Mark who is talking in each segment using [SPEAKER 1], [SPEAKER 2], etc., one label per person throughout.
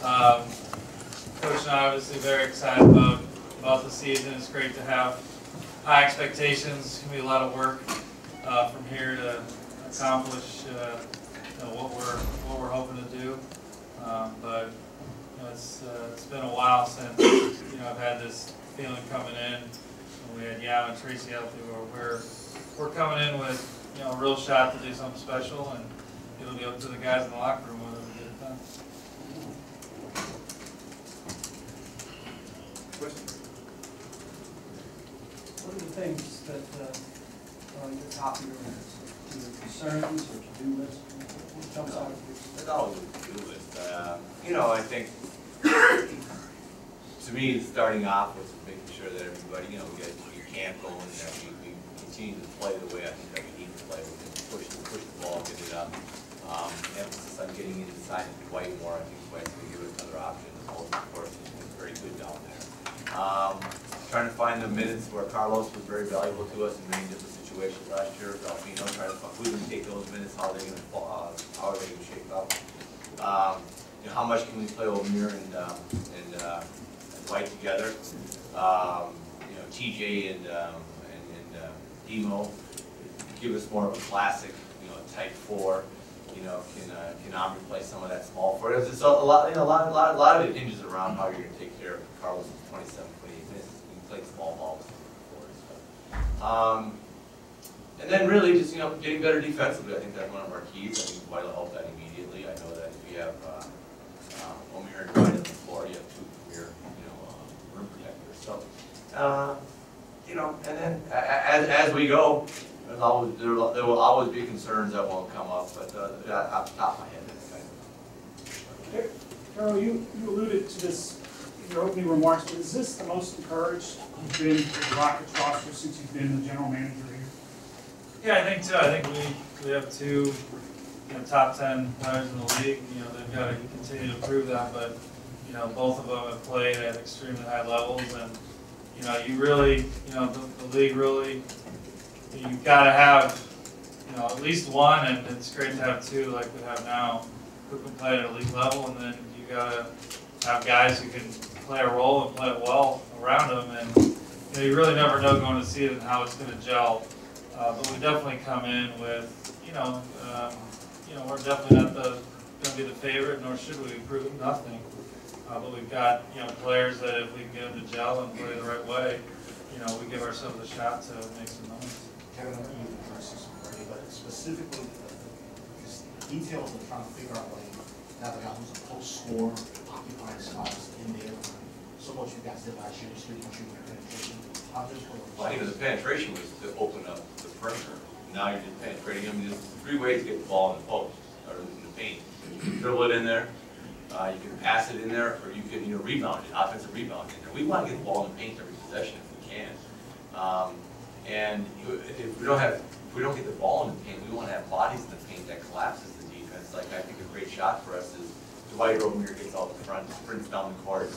[SPEAKER 1] Coach and I obviously very excited about the season. It's great to have high expectations. It's going to be a lot of work from here to accomplish what we're hoping to do. But it's been a while since I've had this feeling coming in. We had Yao and Tracy out there where we're coming in with a real shot to do something special, and it'll be up to the guys in the locker room whether we get it done.
[SPEAKER 2] What are the things that are on the top of your list? Either concerns or to-do list? What jumps out at you?
[SPEAKER 3] It's always a to-do list. I think to me, starting off was making sure that everybody, we get your camp going, and that we continue to play the way I think that we need to play. We can push the ball, get it up. Emphasis on getting inside Dwight more. I think Dwight's going to give us another option. Of course, he's very good down there. Trying to find the minutes where Carlos was very valuable to us in many different situations last year. Delfino, trying to find who's going to take those minutes, how are they going to shape up. How much can we play O'Meara and Dwight together? TJ and Demo give us more of a classic, type four. Can Omri play some of that small for us? It's a lot of it hinges around how you're going to take care of Carlos' 27, 28 minutes. You can play small balls for us. And then really just getting better defensively. I think that's one of our keys. I think Dwight will help that immediately. I know that if you have O'Meara and Dwight on the floor, you have two premier rim protectors. So and then as we go. There will always be concerns that won't come up, but off the top of my head, that's kind of.
[SPEAKER 4] Darryl, you alluded to this in your opening remarks, but is this the most encouraged you've been with the Rockets roster since you've been the general manager here?
[SPEAKER 1] Yeah, I think so. I think we have two top 10 players in the league. They've got to continue to prove that, but both of them have played at extremely high levels, and you really the league really. You've got to have, at least one, and it's great to have two like we have now, who can play at a league level, and then you got to have guys who can play a role and play it well around them, and you really never know going to see it and how it's going to gel. But we definitely come in with, we're definitely not going to be the favorite, nor should we. We've proven nothing. But we've got, players that if we can get them to gel and play the right way, we give ourselves a shot to make some noise.
[SPEAKER 5] Kevin, I know you addressed this already, but specifically the details of trying to figure out like now the guy who's a post scorer, occupying spots in there. So much you guys did last year was 3-point shooting penetration. How does it
[SPEAKER 3] Well, I think the penetration was to open up the perimeter. Now you're just penetrating them. There's three ways to get the ball in the post or in the paint. You can dribble it in there, you can pass it in there, or you can rebound it, offensive rebound in there. We want to get the ball in the paint every possession if we can. And if we don't get the ball in the paint, we want to have bodies in the paint that collapses the defense. Like I think a great shot for us is Dwight O'Meara gets out the front, sprints down the court,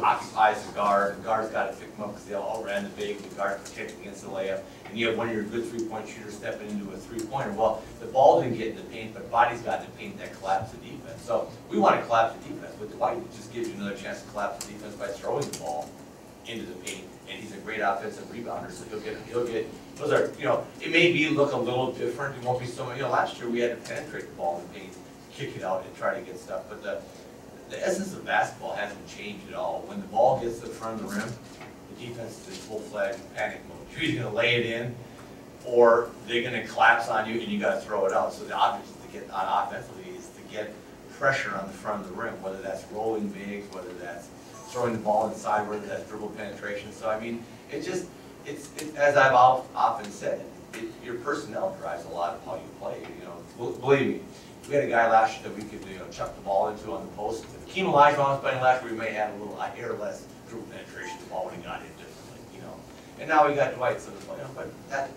[SPEAKER 3] occupies the guard. The guard's got to pick him up because they all ran the big. The guard protects against the layup, and you have one of your good 3-point shooters stepping into a 3-pointer. Well, the ball didn't get in the paint, but bodies got in the paint that collapsed the defense. So we want to collapse the defense, but Dwight just gives you another chance to collapse the defense by throwing the ball into the paint. And he's a great offensive rebounder, so he'll get those are it may look a little different. It won't be so much. Last year we had to penetrate the ball in the paint, kick it out, and try to get stuff. But the essence of basketball hasn't changed at all. When the ball gets to the front of the rim, the defense is in full-fledged panic mode. You're either going to lay it in, or they're going to collapse on you, and you got to throw it out. So the object is to get on offensively is to get pressure on the front of the rim, whether that's rolling bigs, whether that's throwing the ball inside, whether that's dribble penetration. So I mean, it's as I've often said, your personnel drives a lot of how you play. Believe me, we had a guy last year that we could chuck the ball into on the post. If Keem Elijah was playing last year, we may have a little hair less dribble penetration. The ball would have got in differently, And now we got Dwight, so but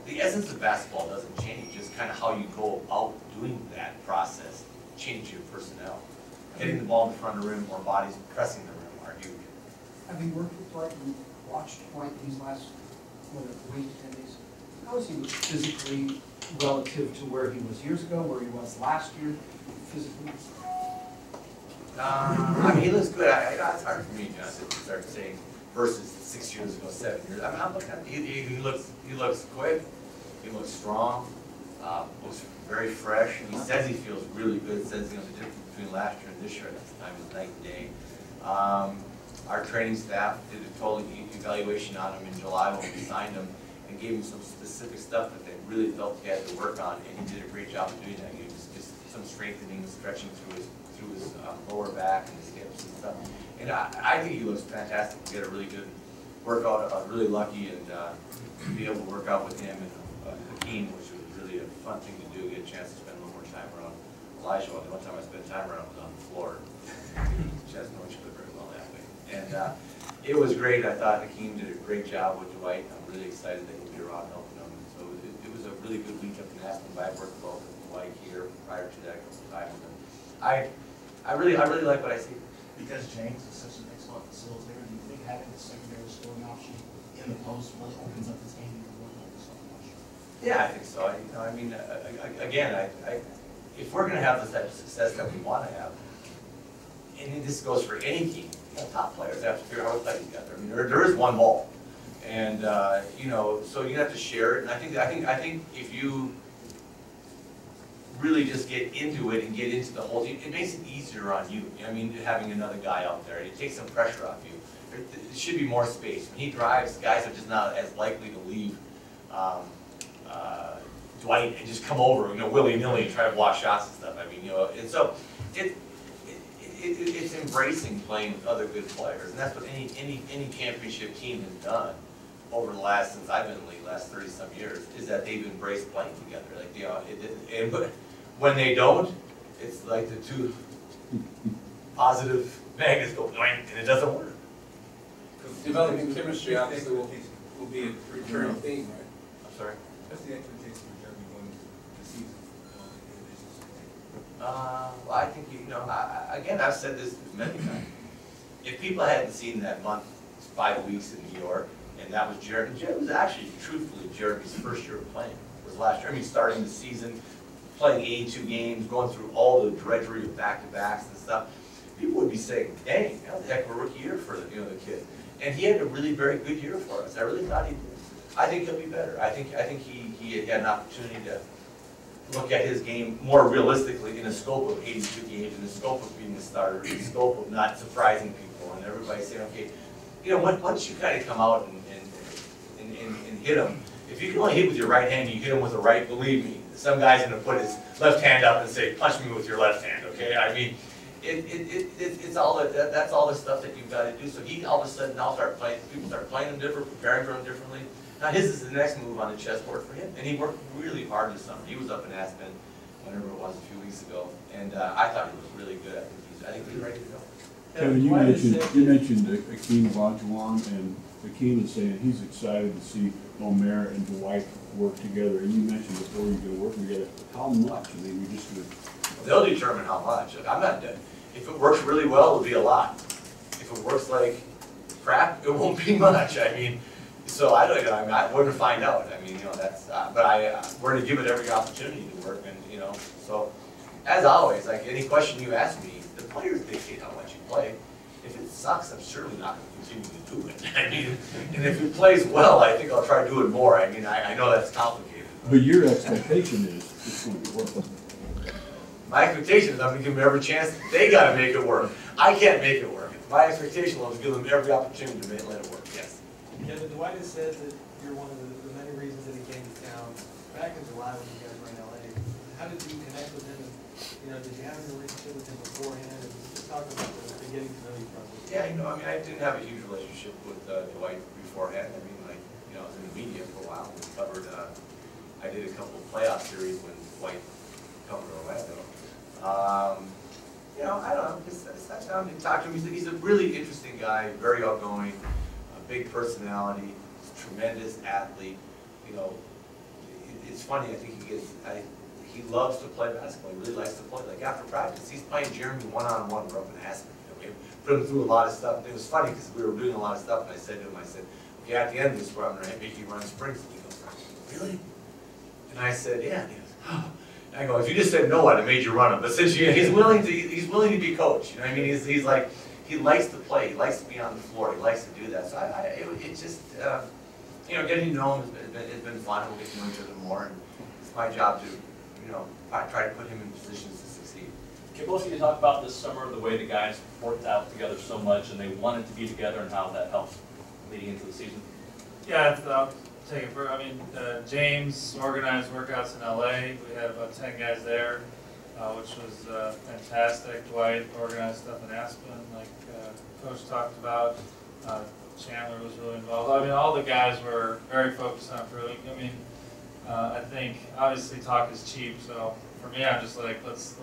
[SPEAKER 3] the essence of basketball doesn't change. Just kind of how you go about doing that process, change your personnel. Getting the ball in the front of the rim or bodies pressing the rim are huge.
[SPEAKER 2] Having worked with Dwight and watched Dwight these last week, 10 days, how is he physically relative to where he was years ago, where he was last year physically?
[SPEAKER 3] I mean, he looks good. It's hard for me, Johnson, to start saying versus 6 years ago, 7 years. I mean, I'm looking at he looks quick. He looks strong. Looks very fresh. And he says he feels really good. Says the difference between last year and this year at this time is night and day. Our training staff did a total evaluation on him in July when we signed him and gave him some specific stuff that they really felt he had to work on, and he did a great job of doing that. He was just some strengthening, stretching through his lower back and his hips and stuff. And I think he looks fantastic. We had a really good workout. I was really lucky and to be able to work out with him and Hakeem, which was really a fun thing to do. Get a chance to spend a little more time around Elijah. The one time I spent time around was on the floor. She doesn't know each other very well that way. And it was great. I thought Hakeem did a great job with Dwight. I'm really excited that he'll be around helping him. And so it was a really good week up in Aspen. I worked well with Dwight here prior to that a couple times. And I really like what I see.
[SPEAKER 5] Because James is such an excellent facilitator, do you think having the secondary scoring option in the post really opens up this game even more so much?
[SPEAKER 3] Yeah, I think so. I mean, again, if we're going to have the type of success that we want to have, and this goes for any team, top players have to figure out how to play together. I mean, there is one ball, and so you have to share it. And I think if you really just get into it and get into the whole team, it makes it easier on you. I mean, having another guy out there, it takes some pressure off you. There should be more space. When he drives, guys are just not as likely to leave Dwight and just come over, willy-nilly and try to block shots and stuff. I mean, and so it's embracing playing with other good players, and that's what any championship team has done over the last, since I've been in the league, last 30-some years, is that they've embraced playing together. Like, when they don't, it's like the two positive magnets go blank, and it doesn't work.
[SPEAKER 6] Developing chemistry obviously will be a recurring theme, right?
[SPEAKER 3] I'm sorry?
[SPEAKER 6] What's the expectation for Jeremy going into the season?
[SPEAKER 3] Well, I think, again, I've said this many times. If people hadn't seen that month, 5 weeks in New York, and that was Jeremy. It was actually, truthfully, Jeremy's first year of playing. It was last year. I mean, starting the season, playing 82 games, going through all the drudgery of back-to-backs and stuff. People would be saying, dang, how the heck of a rookie year for the kid. And he had a really very good year for us. I really thought he did. I think he'll be better. I think he had an opportunity to look at his game more realistically in the scope of 82 games, in the scope of being a starter, in the scope of not surprising people, and everybody saying, okay, once you kind of come out and hit him, if you can only hit with your right hand, you hit him with the right, believe me, some guy's going to put his left hand up and say, punch me with your left hand, okay? I mean, it's all that's all the stuff that you've got to do. So he all of a sudden now people start playing him different, preparing for him differently. Now his is the next move on the chessboard for him, and he worked really hard this summer. He was up in Aspen, whenever it was, a few weeks ago, and I thought he was really good. I think he's ready to go.
[SPEAKER 7] Kevin, you mentioned Hakeem Olajuwon, and Hakeem is saying he's excited to see Omer and Dwight work together. And you mentioned before you're going to work together. How much? I mean, we're just going to...
[SPEAKER 3] They'll determine how much. Look, I'm not done. If it works really well, it'll be a lot. If it works like crap, it won't be much. I mean, so I don't know. I mean, we're going to find out. I mean, that's. But we're going to give it every opportunity to work, and So, as always, like any question you ask me, the players dictate how much you play. If it sucks, I'm certainly not going to continue to do it. I mean, and if it plays well, I think I'll try to do it more. I mean, I know that's complicated.
[SPEAKER 7] But your expectation is it's going to work.
[SPEAKER 3] My expectation is I'm going to give them every chance. They got to make it work. I can't make it work. My expectation was to give them every opportunity to let it work. Yes.
[SPEAKER 8] Kevin, Dwight has said that you're one of the many reasons that he came to town. Back in July when you guys were in LA, how did you connect with him? Did you have a relationship with him beforehand? And just talk about the getting to know you process.
[SPEAKER 3] Yeah, I mean, I didn't have a huge relationship with Dwight beforehand. I mean, I was in the media for a while. We covered. I did a couple of playoff series when Dwight covered Orlando. I don't know. Just sat down and talked to him. He's a really interesting guy, very outgoing, a big personality, tremendous athlete. It's funny. I think he loves to play basketball. He really likes to play. Like after practice, he's playing Jeremy one-on-one. We're up in Aspen. We put him through a lot of stuff. And it was funny because we were doing a lot of stuff. And I said to him, okay, at the end of this, I'm going to make you run sprints. And he goes, really? And I said, yeah. And he goes, oh. I go, if you just said no, I'd have made you run him. But since he's willing to be coached. You know what I mean? He's like, he likes to play. He likes to be on the floor. He likes to do that. So it's just, you know, getting to know him has been fun. We'll get to know each other more. And it's my job to, you know, try to put him in positions to succeed.
[SPEAKER 9] Can both of you talk about this summer, the way the guys worked out together so much and they wanted to be together and how that helps leading into the season?
[SPEAKER 1] Yeah, I'll take it for, I mean, James organized workouts in LA. We had about 10 guys there, which was fantastic. Dwight organized stuff in Aspen, like Coach talked about. Chandler was really involved. I mean, all the guys were very focused on improving. I mean, I think obviously talk is cheap, so for me, I'm just like, let's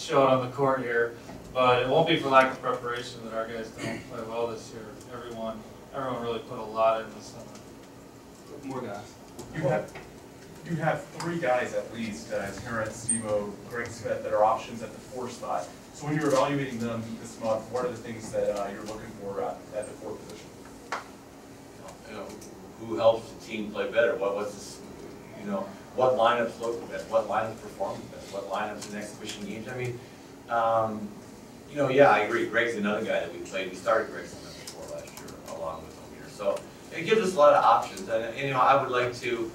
[SPEAKER 1] show it on the court here. But it won't be for lack of preparation that our guys don't play well this year. Everyone really put a lot in this summer.
[SPEAKER 9] More guys.
[SPEAKER 10] You have 3 guys at least, Terrence, Steve-O, Greg Smith, that are options at the 4 spot. So when you're evaluating them this month, what are the things that you're looking for at the 4 position?
[SPEAKER 3] You know, who helps the team play better? What's this, you know, what lineups look the best? What lineups perform the best? What lineups in exhibition games? I mean, you know, yeah, I agree. Greg's another guy that we played. We started Greg Smith before last year, along with him here. So it gives us a lot of options. And you know, I would like to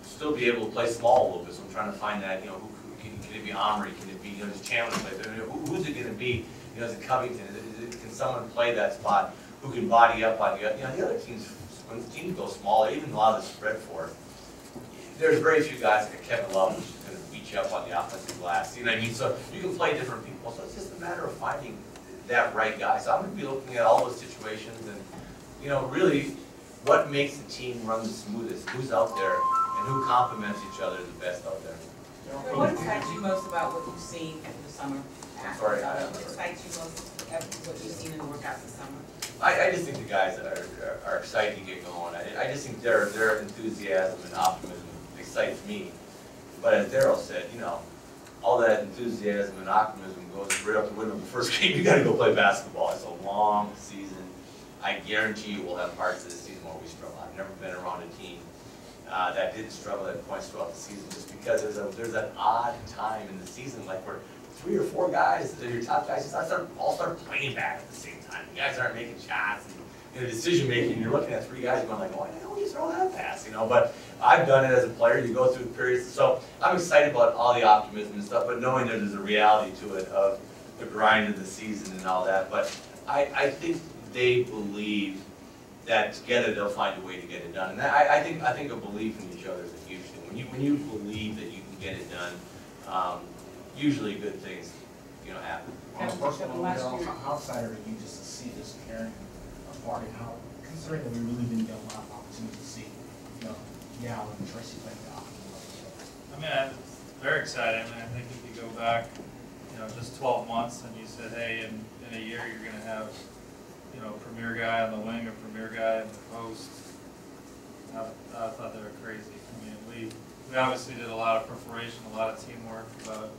[SPEAKER 3] still be able to play small a little bit. So I'm trying to find that. You know, can it be Omri? Can it be, you know, does Chandler play? I mean, who's it going to be? You know, is it Covington? Can someone play that spot who can body up on the, you know, the other teams? When the teams go small, even a lot of the spread for it, there's very few guys like Kevin Love who's going to beat you up on the offensive glass. You know what I mean? So you can play different people. So it's just a matter of finding that right guy. So I'm going to be looking at all those situations and, you know, really what makes the team run the smoothest, who's out there, and who complements each other the best out there.
[SPEAKER 11] So what excites you most about what you've seen in the summer?
[SPEAKER 3] Sorry,
[SPEAKER 11] what excites you most about what you've seen in the workouts this summer?
[SPEAKER 3] I just think the guys are excited to get going. I just think their enthusiasm and optimism excites me. But as Darryl said, you know, all that enthusiasm and optimism goes right up the window of the first game. You got to go play basketball. It's a long season. I guarantee you we'll have parts of the season where we struggle. I've never been around a team that didn't struggle at points throughout the season, just because there's an odd time in the season, like where 3 or 4 guys, your top guys, just all start playing back at the same time. You guys aren't making shots, and you know, decision making. You're looking at 3 guys going like, "Why the hell did you throw that pass?" You know. But I've done it as a player. You go through periods, so I'm excited about all the optimism and stuff, but knowing that there's a reality to it of the grind of the season and all that. But I think they believe that together they'll find a way to get it done, and I think a belief in each other is a huge thing. When you believe that you can get it done, usually good things, you know, happen.
[SPEAKER 5] On a personal level, how excited are you just to see this pairing apart, and how, considering that we really didn't get a lot of opportunity to see, you know, Yao and Tracy playing the opportunity?
[SPEAKER 1] I mean, I'm very excited. I mean, I think if you go back, you know, just 12 months and you said, hey, in a year you're going to have, you know, a premier guy on the wing, a premier guy in the post, I thought they were crazy. I mean, we obviously did a lot of preparation, a lot of teamwork, but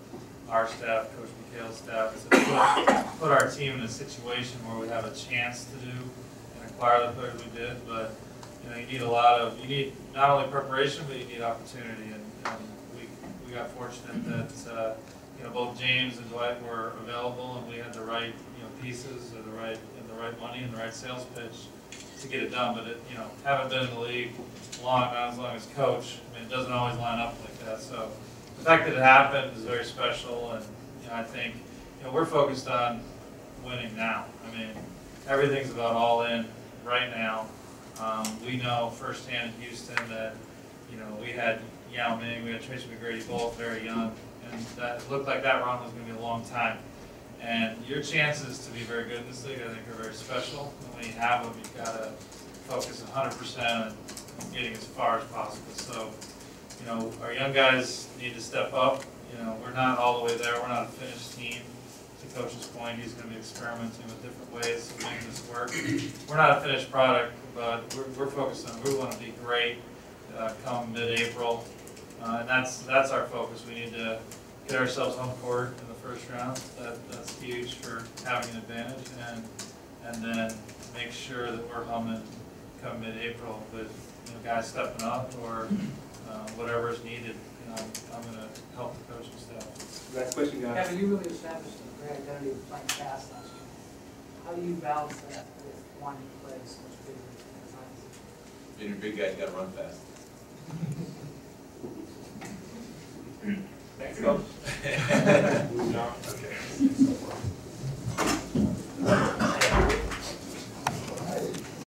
[SPEAKER 1] our staff, Coach McHale's staff, to put our team in a situation where we have a chance to do and acquire the players we did. But you know, you need not only preparation, but you need opportunity. And we got fortunate that you know, both James and Dwight were available, and we had the right, you know, pieces or the right money and the right sales pitch to get it done. But it, you know, haven't been in the league not as long as coach. I mean, it doesn't always line up like that. So the fact that it happened is very special, and you know, I think, you know, we're focused on winning now. I mean, everything's about all in right now. We know firsthand in Houston that, you know, we had Yao Ming, we had Tracy McGrady, both very young, and that looked like that run was going to be a long time. And your chances to be very good in this league, I think, are very special. And when you have them, you've got to focus 100% on getting as far as possible. So, you know, our young guys need to step up. You know, we're not all the way there. We're not a finished team. To Coach's point, he's going to be experimenting with different ways to make this work. We're not a finished product, but we're focused on, we want to be great come mid-April. And that's our focus. We need to get ourselves home court in the first round. That's huge for having an advantage, and then make sure that we're humming come mid-April with, you know, guys stepping up or whatever is needed I'm gonna help the coaching staff.
[SPEAKER 6] Last question, guys.
[SPEAKER 2] Kevin, you really established a great identity of playing fast last year. How do you balance that with wanting to play so much bigger and times?
[SPEAKER 3] Being a big guy, you gotta run fast.
[SPEAKER 10] Thanks, Coach.
[SPEAKER 3] Okay.